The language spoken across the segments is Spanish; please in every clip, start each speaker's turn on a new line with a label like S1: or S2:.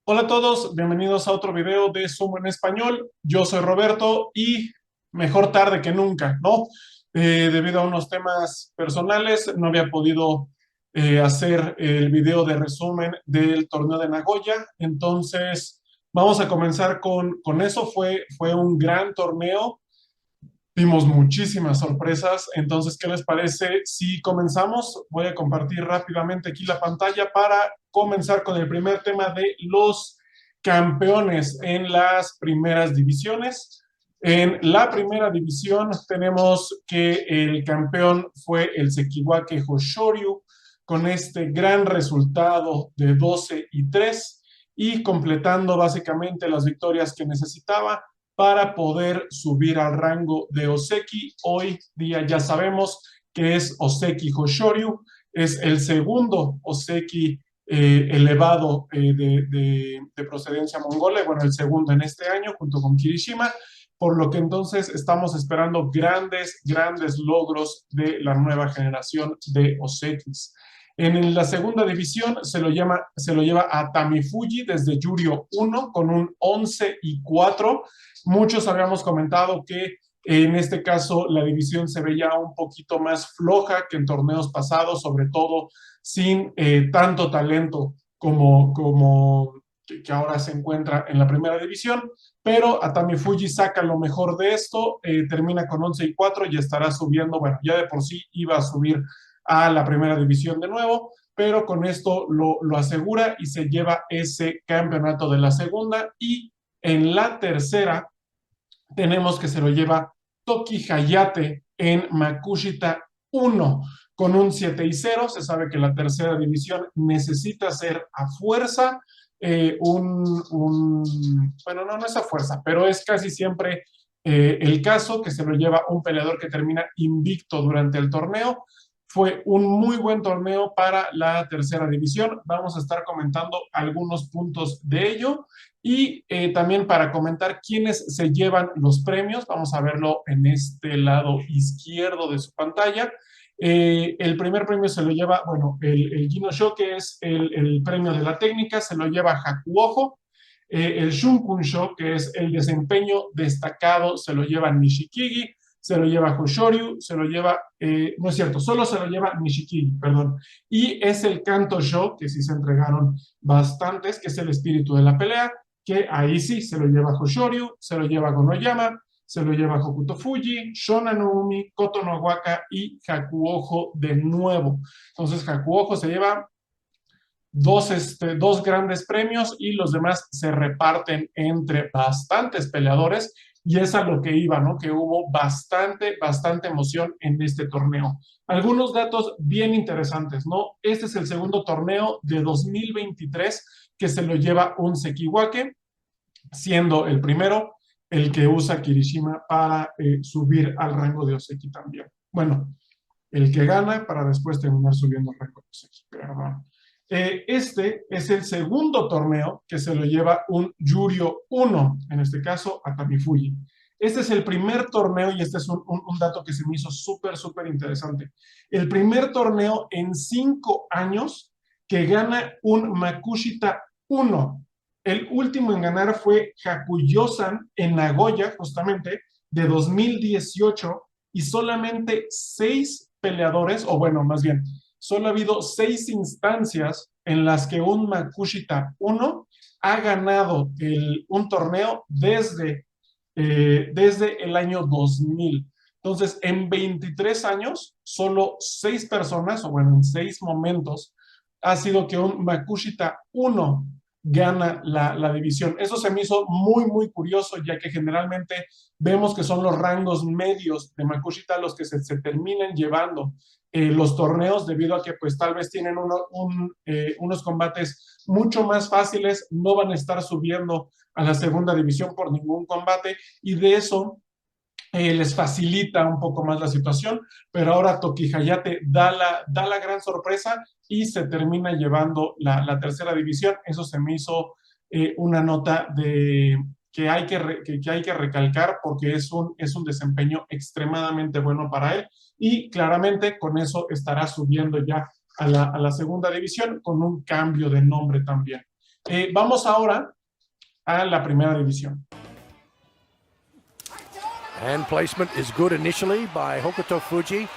S1: Hola a todos, bienvenidos a otro video de Sumo en Español. Yo soy Roberto y mejor tarde que nunca, ¿no? Debido a unos temas personales, no había podido hacer el video de resumen del torneo de Nagoya. Entonces, vamos a comenzar con eso. Fue un gran torneo. Vimos muchísimas sorpresas, entonces, ¿qué les parece si comenzamos? Voy a compartir rápidamente aquí la pantalla para comenzar con el primer tema de los campeones en las primeras divisiones. En la primera división tenemos que el campeón fue el Sekiwake Hoshoryu con este gran resultado de 12-3 y completando básicamente las victorias que necesitaba para poder subir al rango de Oseki. Hoy día ya sabemos que es Oseki Hoshoryu, es el segundo Oseki elevado de procedencia mongola, bueno, el segundo en este año junto con Kirishima, por lo que entonces estamos esperando grandes logros de la nueva generación de Osekis. En la segunda división se lo lleva a Tamifuji desde Yuryo 1 con un 11-4. Muchos habíamos comentado que en este caso la división se veía un poquito más floja que en torneos pasados, sobre todo sin tanto talento que ahora se encuentra en la primera división, pero Atami Fuji saca lo mejor de esto, termina con 11-4 y estará subiendo, bueno, ya de por sí iba a subir a la primera división de nuevo, pero con esto lo asegura y se lleva ese campeonato de la segunda. Y en la tercera tenemos que se lo lleva Toki Hayate en Makushita 1 con un 7-0. Se sabe que la tercera división necesita ser a fuerza bueno, no es a fuerza, pero es casi siempre el caso que se lo lleva un peleador que termina invicto durante el torneo. Fue un muy buen torneo para la tercera división. Vamos a estar comentando algunos puntos de ello y también para comentar quiénes se llevan los premios. Vamos a verlo en este lado izquierdo de su pantalla. El primer premio se lo lleva, bueno, el Gino Show, que es el premio de la técnica, se lo lleva Hakuojo. El Shunkun Show, que es el desempeño destacado, se lo lleva Nishikigi, se lo lleva Hoshoryu, se lo lleva, no es cierto, solo se lo lleva Nishikigi, perdón. Y es el Kanto Show, que sí se entregaron bastantes, que es el espíritu de la pelea, que ahí sí se lo lleva Hoshoryu, se lo lleva Gonoyama, se lo lleva Hokuto Fuji, Shona no Umi, Koto no Waka y Hakuojo de nuevo. Entonces Hakuojo se lleva dos grandes premios y los demás se reparten entre bastantes peleadores y es a lo que iba, ¿no? Que hubo bastante emoción en este torneo. Algunos datos bien interesantes, ¿no? Este es el segundo torneo de 2023 que se lo lleva un Sekiwake, siendo el primero el que usa Kirishima para subir al rango de Oseki también. Bueno, el que gana para después terminar subiendo al rango de Oseki, perdón. Este es el segundo torneo que se lo lleva un Yuryo 1, en este caso a Tamifuji. Este es el primer torneo y este es un dato que se me hizo súper interesante. El primer torneo en 5 años que gana un Makushita 1. El último en ganar fue Hakuyosan en Nagoya, justamente, de 2018, y solamente 6 peleadores, o bueno, más bien, solo ha habido 6 instancias en las que un Makushita 1 ha ganado un torneo desde el año 2000. Entonces, en 23 años, solo 6 personas, o bueno, en 6 momentos, ha sido que un Makushita 1 gana la división. Eso se me hizo muy curioso, ya que generalmente vemos que son los rangos medios de Makushita los que se terminan llevando los torneos, debido a que pues tal vez tienen unos combates mucho más fáciles, no van a estar subiendo a la segunda división por ningún combate, y de eso les facilita un poco más la situación, pero ahora Toki Hayate da la gran sorpresa y se termina llevando la tercera división. Eso se me hizo una nota que hay que recalcar porque es un desempeño extremadamente bueno para él y claramente con eso estará subiendo ya a la segunda división con un cambio de nombre también. Vamos ahora a la primera división.
S2: And placement is good initially by Hokuto Fuji.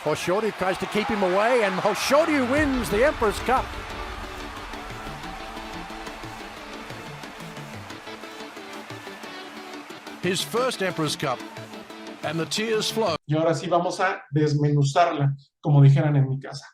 S2: Hoshoryu tries to keep him away, and Hoshoryu wins the Emperor's Cup. His first Emperor's Cup, and the tears flow.
S1: Y ahora sí vamos a desmenuzarla, como dijeran en mi casa.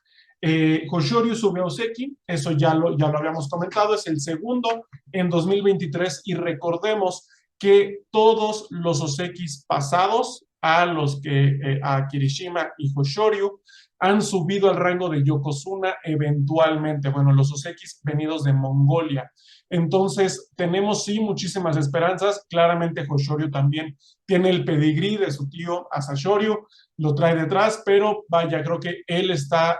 S1: Hoshoryu sube a Ozeki, eso ya lo habíamos comentado, es el segundo en 2023 y recordemos que todos los Ozekis pasados a Kirishima y Hoshoryu han subido al rango de Yokozuna eventualmente, bueno, los Ozekis venidos de Mongolia. Entonces, tenemos sí muchísimas esperanzas. Claramente Hoshoryu también tiene el pedigrí de su tío Asashoryu, lo trae detrás, pero vaya, creo que él está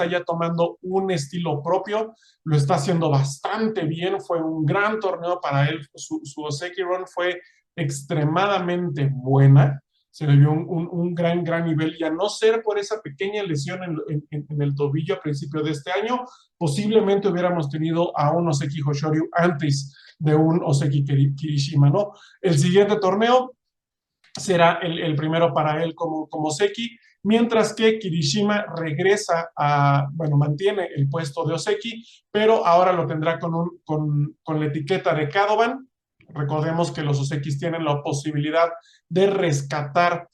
S1: ya tomando un estilo propio, lo está haciendo bastante bien, fue un gran torneo para él, su Ozeki Run fue extremadamente buena, se le vio un gran nivel, y a no ser por esa pequeña lesión en el tobillo a principio de este año, posiblemente hubiéramos tenido a un Ozeki Hoshoryu antes de un Ozeki Kirishima, ¿no? El siguiente torneo será el primero para él como Ozeki, mientras que Kirishima mantiene el puesto de Ozeki, pero ahora lo tendrá con la etiqueta de Kadoban. Recordemos que los Ozekis tienen la posibilidad de rescatar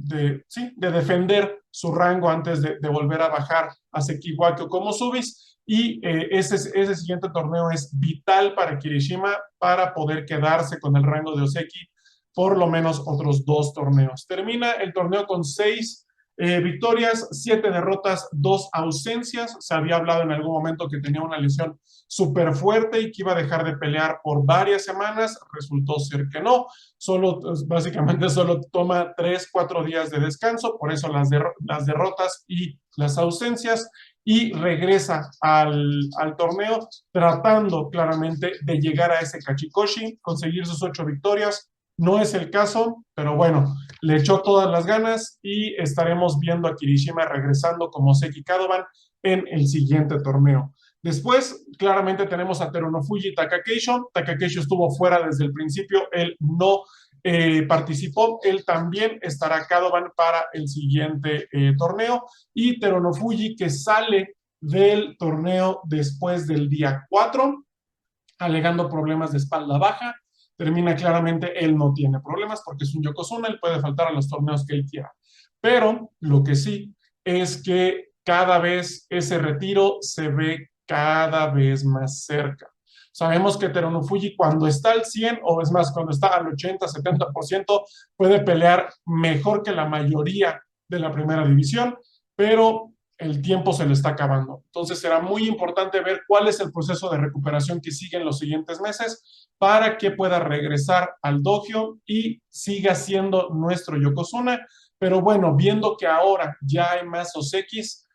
S1: de defender su rango antes de volver a bajar a Sekiwake o como Subis, y ese siguiente torneo es vital para Kirishima para poder quedarse con el rango de Ozeki por lo menos otros 2 torneos. Termina el torneo con 6 victorias, 7 derrotas, 2 ausencias. Se había hablado en algún momento que tenía una lesión súper fuerte y que iba a dejar de pelear por varias semanas. Resultó ser que no. Básicamente solo toma 3-4 días de descanso, por eso las derrotas y las ausencias, y regresa al torneo tratando claramente de llegar a ese Kachikoshi, conseguir sus 8 victorias. No es el caso, pero bueno, le echó todas las ganas y estaremos viendo a Kirishima regresando como Seki Kadoban en el siguiente torneo. Después, claramente tenemos a Terunofuji Takakeisho. Takakeisho estuvo fuera desde el principio, él no participó, él también estará Kadoban para el siguiente torneo. Y Terunofuji, que sale del torneo después del día 4, alegando problemas de espalda baja. Termina claramente, él no tiene problemas porque es un Yokozuna, él puede faltar a los torneos que él quiera. Pero lo que sí es que cada vez ese retiro se ve cada vez más cerca. Sabemos que Terunofuji cuando está al 100, o es más, cuando está al 80, 70%, puede pelear mejor que la mayoría de la primera división, pero el tiempo se le está acabando. Entonces será muy importante ver cuál es el proceso de recuperación que sigue en los siguientes meses para que pueda regresar al dojo y siga siendo nuestro Yokozuna. Pero bueno, viendo que ahora ya hay más Ozekis,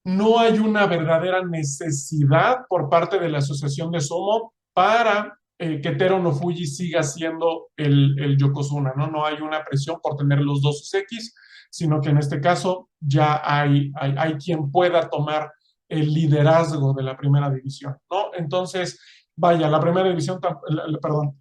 S1: no hay una verdadera necesidad por parte de la Asociación de Sumo para que Terunofuji siga siendo el Yokozuna, ¿no? No hay una presión por tener los 2 Ozekis, sino que en este caso ya hay quien pueda tomar el liderazgo de la primera división, ¿no? Entonces, vaya, la primera división,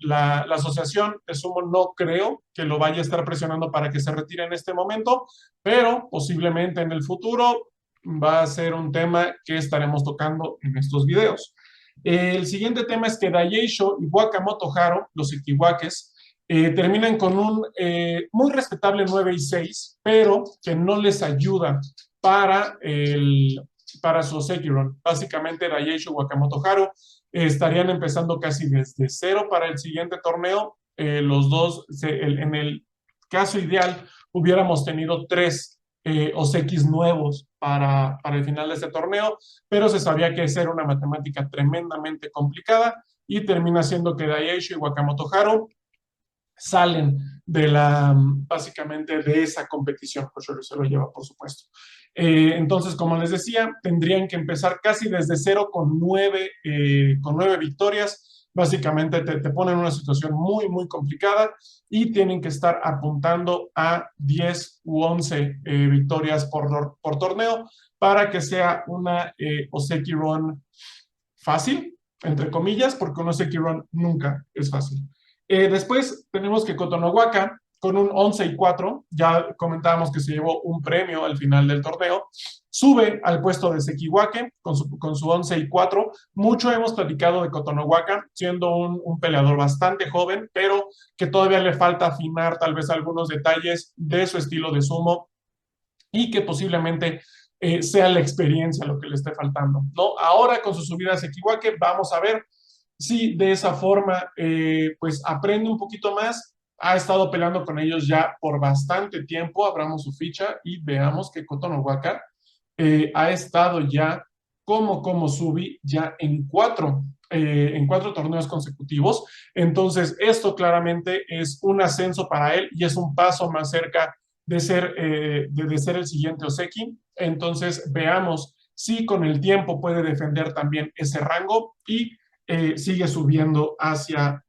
S1: la asociación de sumo no creo que lo vaya a estar presionando para que se retire en este momento, pero posiblemente en el futuro va a ser un tema que estaremos tocando en estos videos. El siguiente tema es que Daieisho y Wakamoto Haro, los Ikiwakes, terminan con un muy respetable 9-6, pero que no les ayuda para su Ozeki Run. Básicamente, Daieisho y Wakamoto Haro estarían empezando casi desde cero para el siguiente torneo. Los dos, en el caso ideal, hubiéramos tenido 3 Ozekis nuevos para el final de este torneo, pero se sabía que esa era una matemática tremendamente complicada y termina siendo que Daieisho y Wakamoto Haro salen básicamente de esa competición. Hoshoryu se lo lleva, por supuesto. Entonces, como les decía, tendrían que empezar casi desde cero con 9 victorias. Básicamente te ponen en una situación muy complicada y tienen que estar apuntando a 10 u 11 victorias por torneo para que sea una Ozeki Run fácil, entre comillas, porque un Ozeki Run nunca es fácil. Después tenemos que Cotonohuaca, con un 11-4, ya comentábamos que se llevó un premio al final del torneo, sube al puesto de Sekiwake con su 11-4. Mucho hemos platicado de Cotonohuaca, siendo un peleador bastante joven, pero que todavía le falta afinar tal vez algunos detalles de su estilo de sumo y que posiblemente sea la experiencia lo que le esté faltando, ¿no? Ahora con su subida a Sekiwake vamos a ver si de esa forma pues aprende un poquito más. Ha estado peleando con ellos ya por bastante tiempo, abramos su ficha y veamos que Cotonohuaca ha estado ya como Subi ya en cuatro torneos consecutivos. Entonces, esto claramente es un ascenso para él y es un paso más cerca de ser el siguiente Ozeki. Entonces, veamos si con el tiempo puede defender también ese rango y sigue subiendo hacia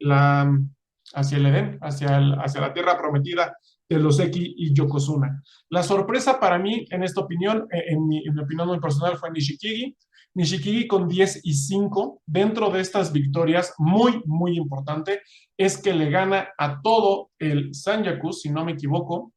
S1: el Edén, hacia la tierra prometida de los Eki y Yokozuna. La sorpresa para mí, en esta opinión, en mi opinión muy personal, fue Nishikigi. Nishikigi con 10-5, dentro de estas victorias, muy, muy importante, es que le gana a todo el Sanjaku, si no me equivoco.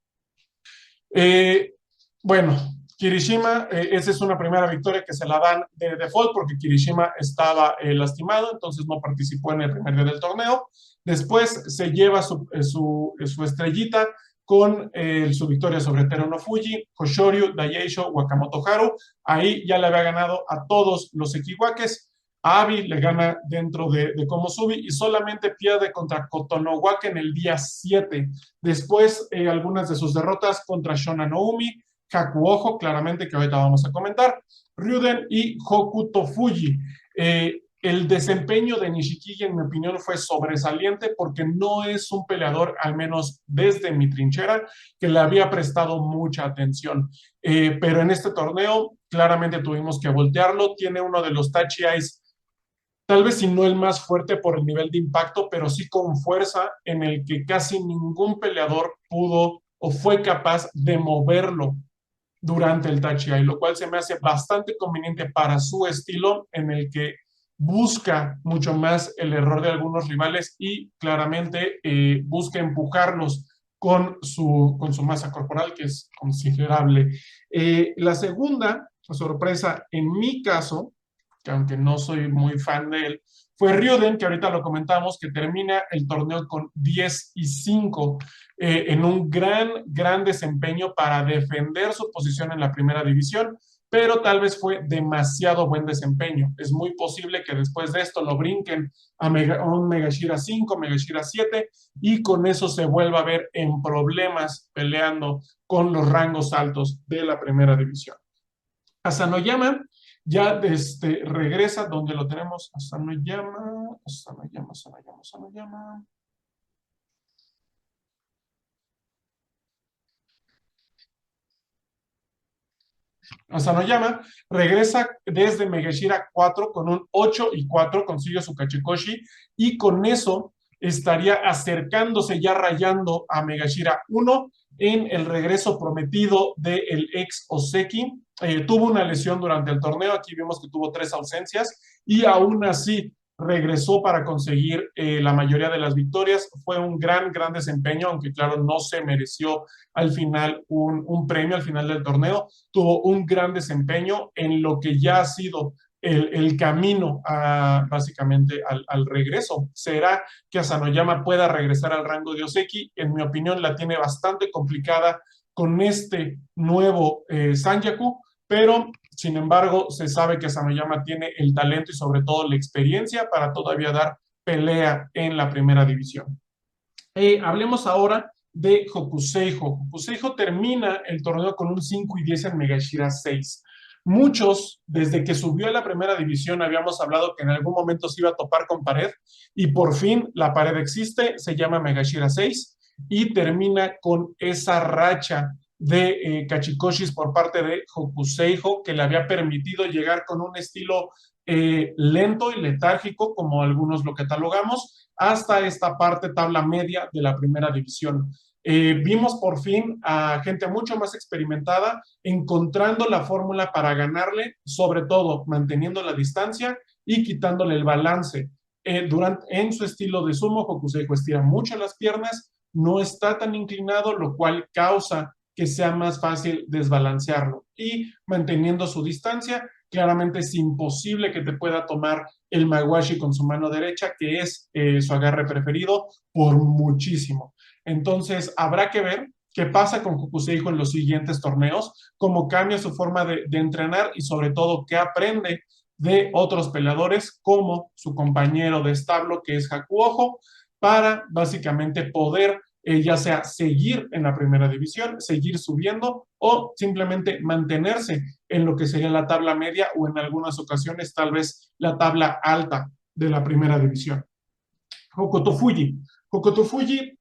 S1: Bueno, Kirishima, esa es una primera victoria que se la dan de default porque Kirishima estaba lastimado, entonces no participó en el primer día del torneo. Después se lleva su estrellita con su victoria sobre Teruno Fuji, Hoshoryu, Daieisho, Wakamoto Haru. Ahí ya le había ganado a todos los Ekiwakes. A Abi le gana dentro de Komusubi y solamente pierde contra Cotonohuaca en el día 7. Después, algunas de sus derrotas contra Shona Noumi, Hakuojo, claramente, que ahorita vamos a comentar, Ryuden y Hokuto Fuji. El desempeño de Nishikigi, en mi opinión, fue sobresaliente porque no es un peleador, al menos desde mi trinchera, que le había prestado mucha atención. Pero en este torneo, claramente tuvimos que voltearlo. Tiene uno de los Tachi Eyes, tal vez si no el más fuerte por el nivel de impacto, pero sí con fuerza, en el que casi ningún peleador pudo o fue capaz de moverlo durante el Tachi Eye, lo cual se me hace bastante conveniente para su estilo, en el que busca mucho más el error de algunos rivales y claramente busca empujarlos con su masa corporal, que es considerable. La segunda sorpresa, en mi caso, que aunque no soy muy fan de él, fue Ryuden, que ahorita lo comentamos, que termina el torneo con 10-5 en un gran desempeño para defender su posición en la primera división, pero tal vez fue demasiado buen desempeño. Es muy posible que después de esto lo brinquen a un Megashira 5, Megashira 7, y con eso se vuelva a ver en problemas peleando con los rangos altos de la primera división. Asanoyama ya regresa donde lo tenemos. Asanoyama. Asanoyama regresa desde Megashira 4 con un 8-4, consigue su Kachikoshi y con eso estaría acercándose, ya rayando a Megashira 1 en el regreso prometido del ex Ozeki. Tuvo una lesión durante el torneo, aquí vemos que tuvo 3 ausencias y aún así regresó para conseguir la mayoría de las victorias. Fue un gran desempeño, aunque claro, no se mereció al final un premio al final del torneo. Tuvo un gran desempeño en lo que ya ha sido el camino básicamente al regreso. ¿Será que Asanoyama pueda regresar al rango de Ozeki? En mi opinión la tiene bastante complicada con este nuevo Sanjaku, pero sin embargo se sabe que Asanoyama tiene el talento y sobre todo la experiencia para todavía dar pelea en la primera división. Hablemos ahora de Hokuseijo. Hokuseijo termina el torneo con un 5-10 en Megashira 6. Muchos, desde que subió a la primera división, habíamos hablado que en algún momento se iba a topar con pared y por fin la pared existe, se llama Megashira 6 y termina con esa racha de Kachikoshis por parte de Hokuseijo que le había permitido llegar con un estilo lento y letárgico, como algunos lo catalogamos, hasta esta parte tabla media de la primera división. Vimos por fin a gente mucho más experimentada encontrando la fórmula para ganarle, sobre todo manteniendo la distancia y quitándole el balance. En su estilo de sumo, Hokuseijo estira mucho las piernas, no está tan inclinado, lo cual causa que sea más fácil desbalancearlo. Y manteniendo su distancia, claramente es imposible que te pueda tomar el Mawashi con su mano derecha, que es su agarre preferido, por muchísimo. Entonces, habrá que ver qué pasa con Hokuseijo en los siguientes torneos, cómo cambia su forma de entrenar y sobre todo qué aprende de otros peleadores como su compañero de establo que es Hakuojo, para básicamente poder ya sea seguir en la primera división, seguir subiendo o simplemente mantenerse en lo que sería la tabla media o en algunas ocasiones tal vez la tabla alta de la primera división. Hokuto Fuji. Hokuto Fuji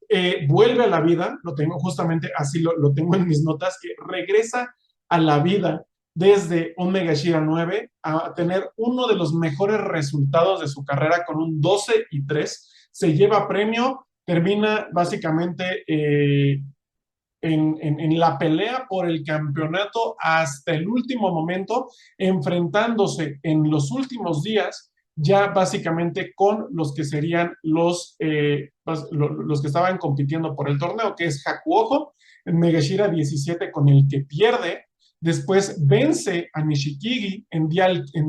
S1: vuelve a la vida, lo tengo justamente así, lo tengo en mis notas, que regresa a la vida desde un Megashira 9 a tener uno de los mejores resultados de su carrera con un 12-3. Se lleva premio, termina básicamente en la pelea por el campeonato hasta el último momento, enfrentándose en los últimos días ya básicamente con los que serían los que estaban compitiendo por el torneo, que es Hakuojo, en Megashira 17 con el que pierde. Después vence a Nishikigi en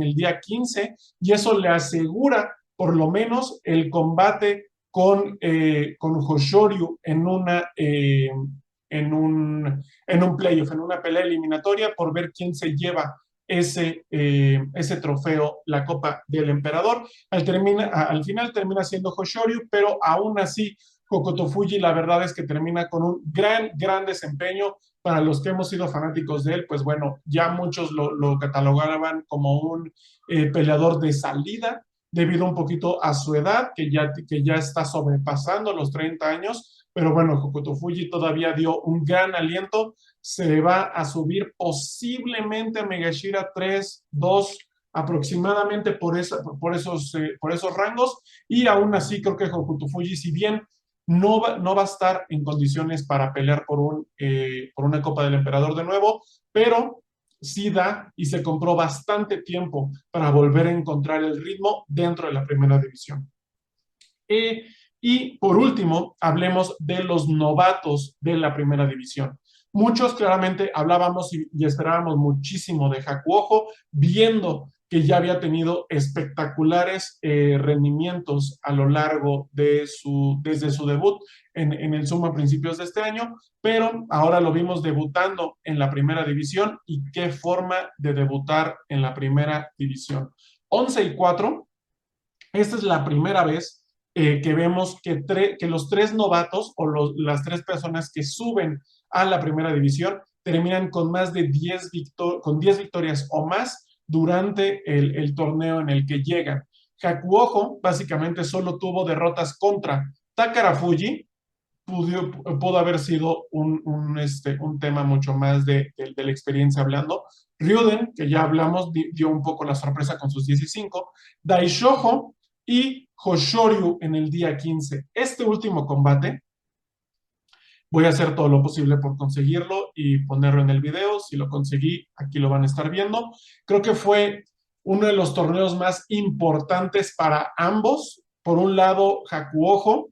S1: el día 15 y eso le asegura por lo menos el combate con Hoshoryu en un playoff, en una pelea eliminatoria por ver quién se lleva ese trofeo, la Copa del Emperador. Al final termina siendo Hoshoryu, pero aún así Hokuto Fuji la verdad es que termina con un gran desempeño. Para los que hemos sido fanáticos de él, pues bueno, ya muchos lo catalogaban como un peleador de salida, debido un poquito a su edad, que ya está sobrepasando los 30 años, pero bueno, Hokuto Fuji todavía dio un gran aliento, se va a subir posiblemente a Megashira 3, 2, aproximadamente por esos rangos, y aún así creo que Hokuto Fuji, si bien no va a estar en condiciones para pelear por una Copa del Emperador de nuevo, pero sí da y se compró bastante tiempo para volver a encontrar el ritmo dentro de la primera división. Y por último, hablemos de los novatos de la primera división. Muchos claramente hablábamos y esperábamos muchísimo de Hakuojo, viendo que ya había tenido espectaculares rendimientos a lo largo desde su debut en el Sumo a principios de este año, pero ahora lo vimos debutando en la primera división, y qué forma de debutar en la primera división. 11-4, esta es la primera vez que vemos que los tres novatos o las tres personas que suben a la primera división terminan con más de 10 victorias o más durante el torneo en el que llegan. Hakuojo básicamente solo tuvo derrotas contra Takara Fuji, pudo haber sido un tema mucho más de la experiencia hablando. Ryuden, que ya hablamos, dio un poco la sorpresa con sus 15. Daishojo y Hoshoryu en el día 15. Este último combate, voy a hacer todo lo posible por conseguirlo y ponerlo en el video. Si lo conseguí, aquí lo van a estar viendo. Creo que fue uno de los torneos más importantes para ambos. Por un lado, Hakuojo,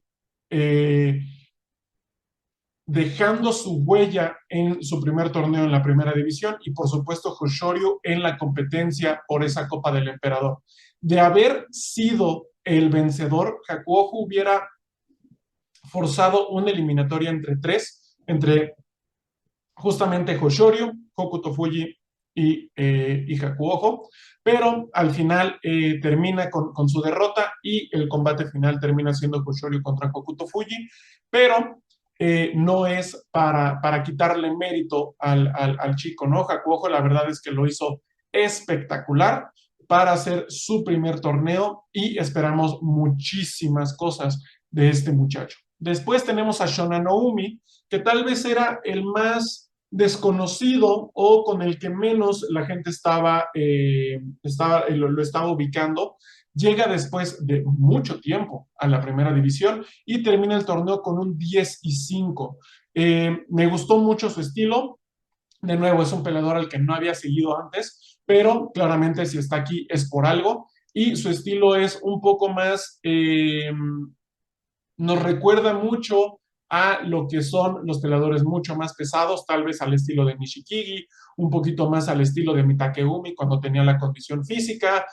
S1: dejando su huella en su primer torneo en la primera división, y por supuesto Hoshoryu en la competencia por esa Copa del Emperador. De haber sido el vencedor, Hakuojo hubiera forzado una eliminatoria entre justamente Hoshoryu, Hokuto Fuji y Hakuojo, pero al final termina con su derrota, y el combate final termina siendo Hoshoryu contra Hokuto Fuji, pero no es para quitarle mérito al chico, ¿no? Hakuojo la verdad es que lo hizo espectacular para hacer su primer torneo, y esperamos muchísimas cosas de este muchacho. Después tenemos a Shona Noumi, que tal vez era el más desconocido o con el que menos la gente lo estaba ubicando. Llega después de mucho tiempo a la primera división y termina el torneo con un 10-5. Me gustó mucho su estilo. De nuevo, es un peleador al que no había seguido antes, pero claramente si está aquí es por algo. y su estilo es un poco más, nos recuerda mucho a lo que son los peleadores mucho más pesados, tal vez al estilo de Nishikigi, un poquito más al estilo de Mitakeumi cuando tenía la condición física,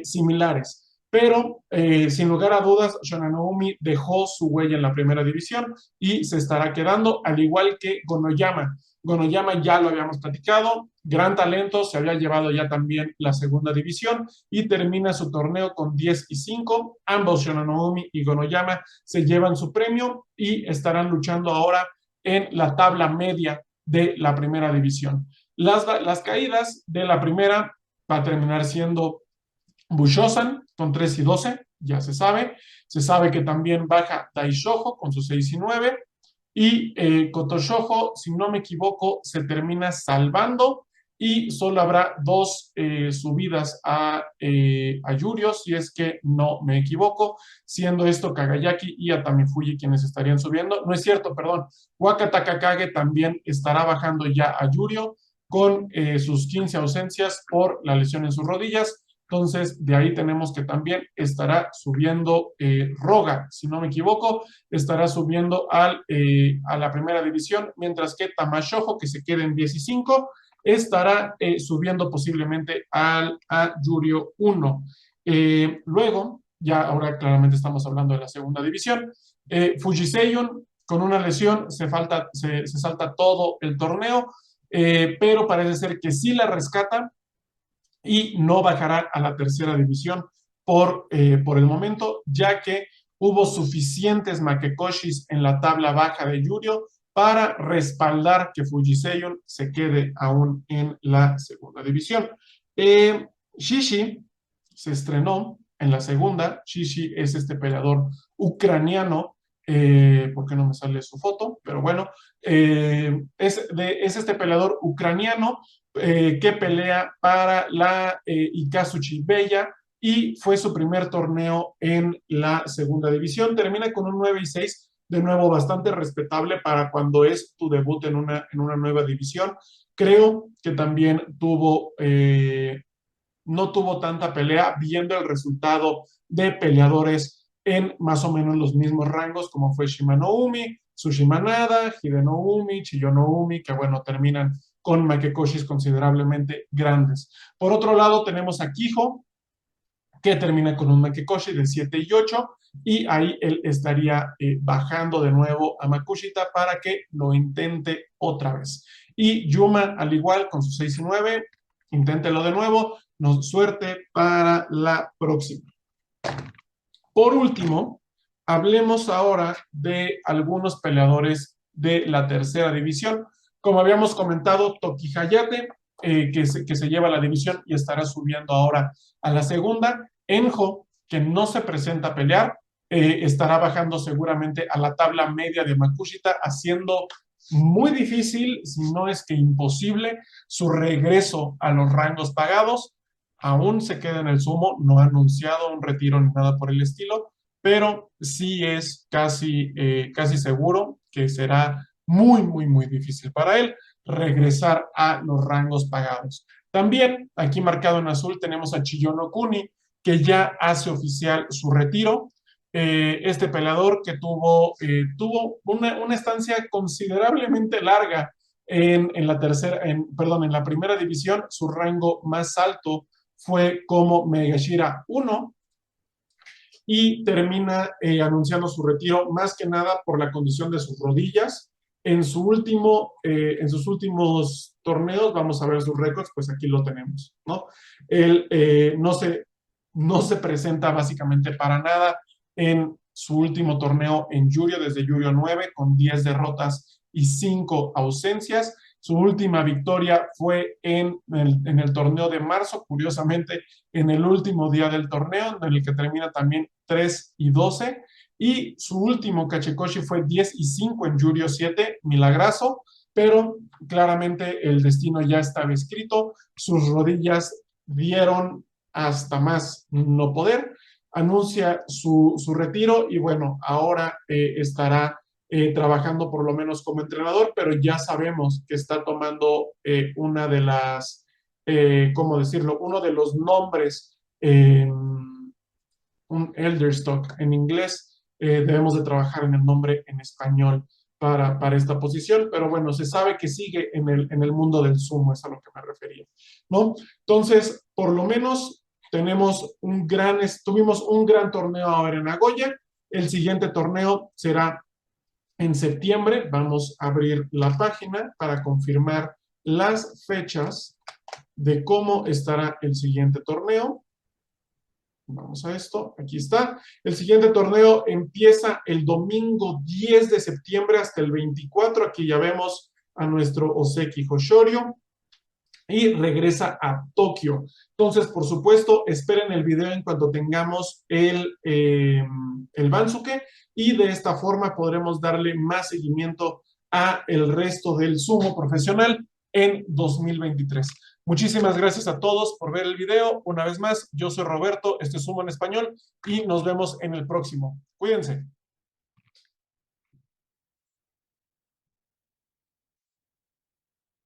S1: similares. Pero sin lugar a dudas, Shonanoumi dejó su huella en la primera división y se estará quedando, al igual que Gonoyama. Gonoyama ya lo habíamos platicado, gran talento, se había llevado ya también la segunda división y termina su torneo con 10-5. Ambos, Shonanoumi y Gonoyama, se llevan su premio y estarán luchando ahora en la tabla media de la primera división. Las caídas de la primera va a terminar siendo Bushosan con 3-12, ya se sabe. Se sabe que también baja Daishojo con sus 6-9 y Kotoshojo, si no me equivoco, se termina salvando y solo habrá dos subidas a Yurio, si es que no me equivoco, siendo esto Kagayaki y Atamifuji quienes estarían subiendo. No es cierto, perdón. Waka Takakage también estará bajando ya a Yurio con sus 15 ausencias por la lesión en sus rodillas. Entonces, de ahí tenemos que también estará subiendo Roga, si no me equivoco, estará subiendo a la primera división, mientras que Tamashojo, que se queda en 15, estará subiendo posiblemente a Yurio 1. Luego, ya ahora claramente estamos hablando de la segunda división, Fujiseiun con una lesión se salta todo el torneo, pero parece ser que sí la rescata y no bajará a la tercera división por el momento, ya que hubo suficientes Makekoshis en la tabla baja de Yurio para respaldar que Fujiseiun se quede aún en la segunda división. Shishi se estrenó en la segunda. Shishi es este peleador ucraniano, ¿por qué no me sale su foto? Pero bueno, es este peleador ucraniano que pelea para la Ikazuchi Bella y fue su primer torneo en la segunda división. Termina con un 9-6, de nuevo bastante respetable para cuando es tu debut en una nueva división. Creo que también no tuvo tanta pelea, viendo el resultado de peleadores en más o menos los mismos rangos, como fue Shimanoumi, Sushimanada, Hidenoumi, Chiyonoumi, que bueno, terminan con Makekoshis considerablemente grandes. Por otro lado, tenemos a Kijo, que termina con un Makekoshi de 7-8, y ahí él estaría bajando de nuevo a Makushita para que lo intente otra vez. Y Yuma, al igual, con sus 6-9, inténtelo de nuevo. Suerte para la próxima. Por último, hablemos ahora de algunos peleadores de la tercera división. Como habíamos comentado, Toki Hayate, que se lleva la división y estará subiendo ahora a la segunda. Enjo, que no se presenta a pelear, estará bajando seguramente a la tabla media de Makushita, haciendo muy difícil, si no es que imposible, su regreso a los rangos pagados. Aún se queda en el sumo, no ha anunciado un retiro ni nada por el estilo, pero sí es casi seguro que será muy, muy, muy difícil para él regresar a los rangos pagados. También, aquí marcado en azul, tenemos a Chiyono Kuni, que ya hace oficial su retiro. Este peleador que tuvo una estancia considerablemente larga en la primera división. Su rango más alto fue como Megashira 1 y termina anunciando su retiro más que nada por la condición de sus rodillas. En sus últimos torneos, vamos a ver sus récords, pues aquí lo tenemos, ¿no? Él no se presenta básicamente para nada en su último torneo en Yurio, desde Yurio 9, con 10 derrotas y 5 ausencias. Su última victoria fue en el torneo de marzo, curiosamente, en el último día del torneo, en el que termina también 3-12. Y su último Kachekoshi fue 10-5 en Yurio 7, milagroso, pero claramente el destino ya estaba escrito. Sus rodillas dieron hasta más no poder. Anuncia su retiro y bueno, ahora estará trabajando por lo menos como entrenador, pero ya sabemos que está tomando ¿cómo decirlo? Uno de los nombres un elder stock en inglés. Debemos de trabajar en el nombre en español para esta posición, pero bueno, se sabe que sigue en el mundo del sumo, es a lo que me refería, ¿no? Entonces, por lo menos tuvimos un gran torneo ahora en Nagoya. El siguiente torneo será en septiembre. Vamos a abrir la página para confirmar las fechas de cómo estará el siguiente torneo. Vamos a esto, aquí está. El siguiente torneo empieza el domingo 10 de septiembre hasta el 24. Aquí ya vemos a nuestro Ozeki Hoshoryu y regresa a Tokio. Entonces, por supuesto, esperen el video en cuanto tengamos el Bansuke, y de esta forma podremos darle más seguimiento a el resto del sumo profesional en 2023. Muchísimas gracias a todos por ver el video. Una vez más, yo soy Roberto, este es Sumo en Español, y nos vemos en el próximo. Cuídense.